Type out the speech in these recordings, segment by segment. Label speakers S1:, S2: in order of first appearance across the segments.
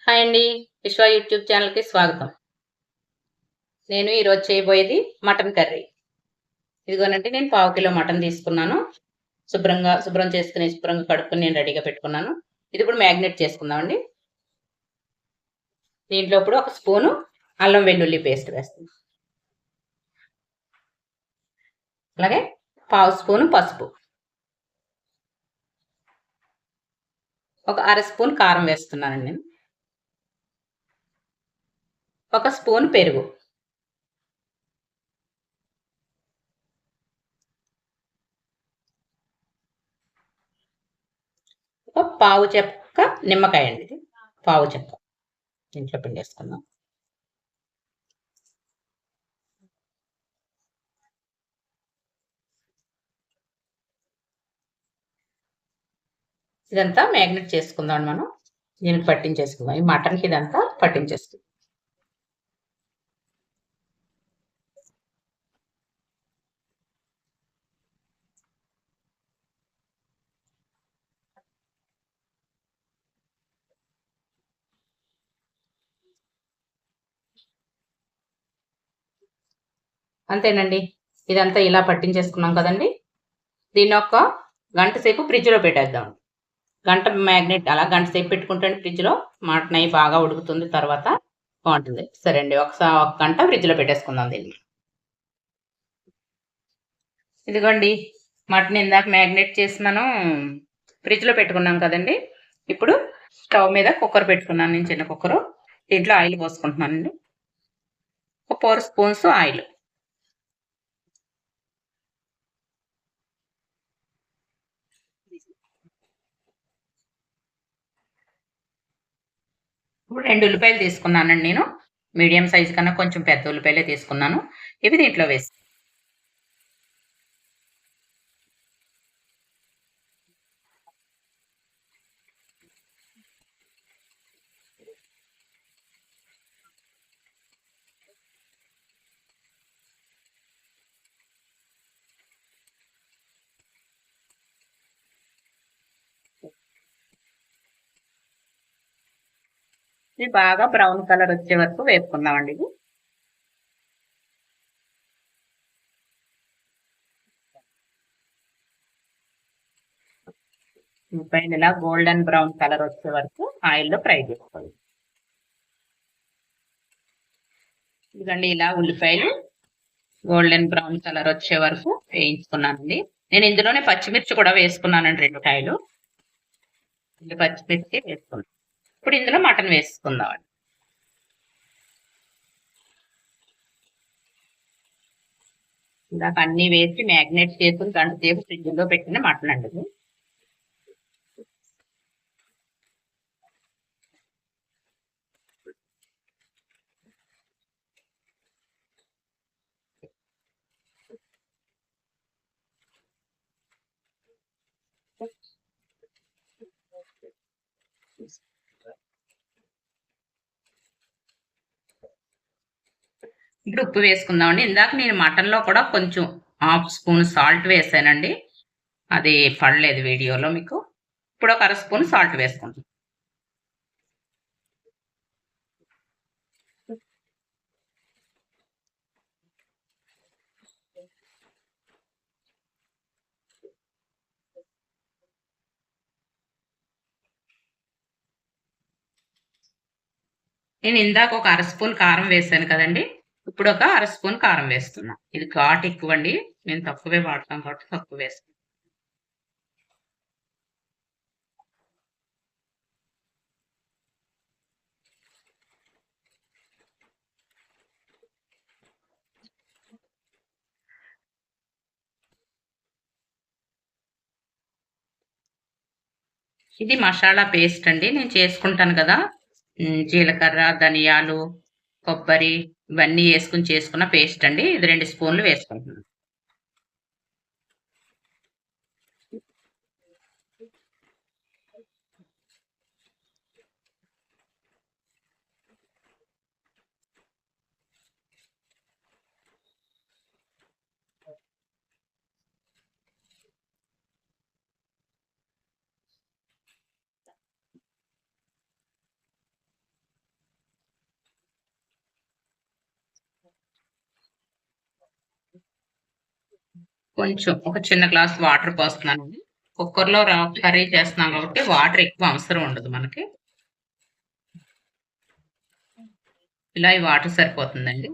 S1: Hi అండి. విశ్వ YouTube ఛానల్‌కి స్వాగతం. నేను ఈరోజు చేయబోయేది మటన్ కర్రీ. ఇదిగోనండి నేను పావు కిలో మటన్ తీసుకున్నాను. శుభ్రం చేసుకొని, శుభ్రంగా కడుక్కొని నేను రెడీగా పెట్టుకున్నాను. ఇది ఇప్పుడు మ్యాగ్నేట్ చేసుకుందామండి. దీంట్లో ఇప్పుడు ఒక స్పూను అల్లం వెల్లుల్లి పేస్ట్ వేస్తాను. అలాగే పావు స్పూను పసుపు. ఒక అర స్పూన్ కారం వేస్తున్నానండి నేను. ఒక స్పూన్ పెరుగు. ఒక పావు చెక్క నిమ్మకాయ అండి ఇది. పావు చెక్క. దీంట్లో పిండేసుకుందాం. ఇదంతా మ్యాగ్నేట్ చేసుకుందాం మనం. దీనికి పట్టించేసుకుందాం. ఈ మటన్‌కి ఇదంతా పట్టించేసుకుందాం. అంతేనండి. ఇదంతా ఇలా పట్టించేసుకున్నాం కదండీ! దీన్ని ఒక గంట సేపు ఫ్రిడ్జ్‌లో పెట్టేద్దాం. గంట సేపు పెట్టుకుంటే ఫ్రిడ్జ్‌లో మటన్ అయి బాగా ఉడుకుతుంది తర్వాత బావుంటుంది. సరే అండి. ఒక గంట ఫ్రిడ్జ్‌లో పెట్టేసుకుందాం దీన్ని. ఇదిగోండి మటన్ ఇందాక మ్యాగ్నేట్ చేసి మనం ఫ్రిడ్జ్‌లో పెట్టుకున్నాం కదండీ! ఇప్పుడు స్టవ్ మీద కుక్కర్ పెట్టుకున్నాను నేను చిన్న కుక్కరు. దీంట్లో ఆయిల్ పోసుకుంటున్నానండి. ఒక 4 స్పూన్స్ ఆయిల్. ఇప్పుడు 2 ఉల్లిపాయలు తీసుకున్నానండి నేను. మీడియం సైజ్ కన్నా కొంచెం పెద్ద ఉల్లిపాయలే తీసుకున్నాను. ఇవి దీంట్లో వేసి ఇది బాగా బ్రౌన్ కలర్ వచ్చే వరకు వేపుకుందామండి ఇది. పైన ఇలా గోల్డెన్ బ్రౌన్ కలర్ వచ్చే వరకు ఆయిల్లో ఫ్రై చేసుకోవాలి. ఇదిగండి ఇలా ఉల్లిపాయలు గోల్డెన్ బ్రౌన్ కలర్ వచ్చే వరకు వేయించుకున్నానండి. నేను ఇందులోనే పచ్చిమిర్చి కూడా వేసుకున్నానండి 2 కాయలు. పచ్చిమిర్చి వేసుకున్నాను. ఇప్పుడు ఇందులో మటన్ వేసుకుందామండి. ఇందాక అన్ని వేసి మ్యాగ్నేట్ చేసుకుని గంట సేపు ఫ్రిడ్జ్లో పెట్టిన మటన్ అండి ఇది. ఇప్పుడు ఉప్పు వేసుకుందామండి. ఇందాక నేను మటన్‌లో కూడా కొంచెం హాఫ్ స్పూన్ సాల్ట్ వేసానండి. అది పడలేదు వీడియోలో మీకు. ఇప్పుడు ఒక అర స్పూన్ సాల్ట్ వేసుకుంటాం. నేను ఇందాక ఒక అర స్పూన్ కారం వేసాను కదండీ! ఇప్పుడు ఒక అర స్పూన్ కారం వేస్తున్నా. ఇది ఘాటు ఎక్కువండి. మేము తక్కువే వాడతాం కాబట్టి తక్కువ వేస్తాం. ఇది మసాలా పేస్ట్ అండి. నేను చేసుకుంటాను కదా! జీలకర్ర, ధనియాలు, కొబ్బరి ఇవన్నీ యేసుకొని చేసుకున్న పేస్ట్ అండి. ఇది 2 స్పూన్లు వేసుకుంటున్నాను. కొంచెం ఒక చిన్న గ్లాస్ వాటర్ పోస్తున్నానండి. కుక్కర్లో కర్రీ చేస్తున్నాం కాబట్టి వాటర్ ఎక్కువ అవసరం ఉండదు మనకి. ఇలా ఈ వాటర్ సరిపోతుందండి.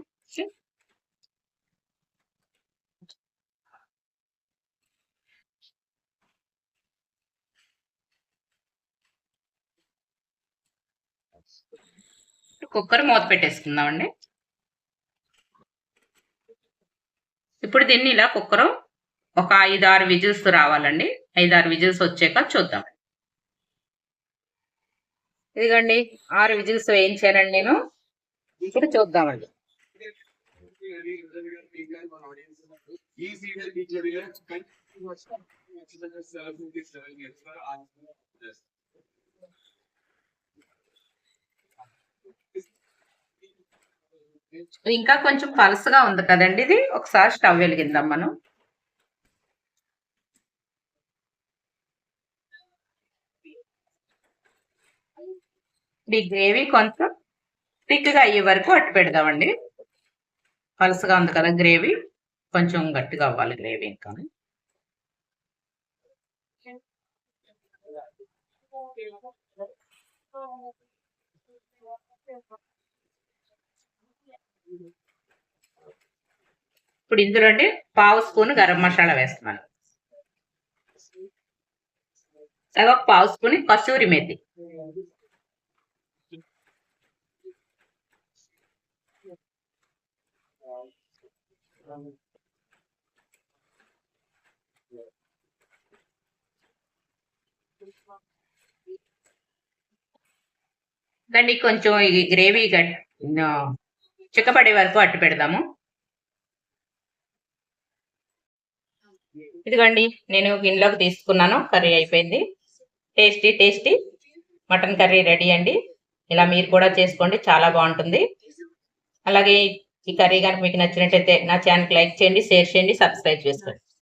S1: కుక్కర్ మూత పెట్టేసుకుందామండి. ఇప్పుడు దీన్ని ఇలా కుక్కరు ఒక 5-6 విజిల్స్ రావాలండి. 5-6 విజిల్స్ వచ్చాక చూద్దాం. ఇదిగండి 6 విజిల్స్ వేయించానండి నేను. ఇప్పుడు చూద్దామండి. ఇంకా కొంచెం పలసగా ఉంది కదండి ఇది. ఒకసారి స్టవ్ వెలిగిద్దాం మనం. ఈ గ్రేవీ కొంచెం థిక్గా అయ్యే వరకు అట్టు పెడదామండి. పలసగా ఉంది కదా గ్రేవీ, కొంచెం గట్టిగా అవ్వాలి గ్రేవీ ఇంకా. ఇప్పుడు ఇందులో అండి 1/2 స్పూన్ గరం మసాలా వేస్తున్నాను. అలాగే 1/2 స్పూన్ కసూరి మేతి, దాన్ని కొంచెం ఈ గ్రేవీ చిక్కపడే వరకు అట్టు పెడదాము. ఇదిగోండి నేను గిన్నెలోకి తీసుకున్నాను. కర్రీ అయిపోయింది. టేస్టీ మటన్ కర్రీ రెడీ అండి. ఇలా మీరు కూడా చేసుకోండి, చాలా బాగుంటుంది. అలాగే ఈ కర్రీ కనుక మీకు నచ్చినట్టయితే నా ఛానల్కి లైక్ చేయండి, షేర్ చేయండి, సబ్స్క్రైబ్ చేసుకోండి.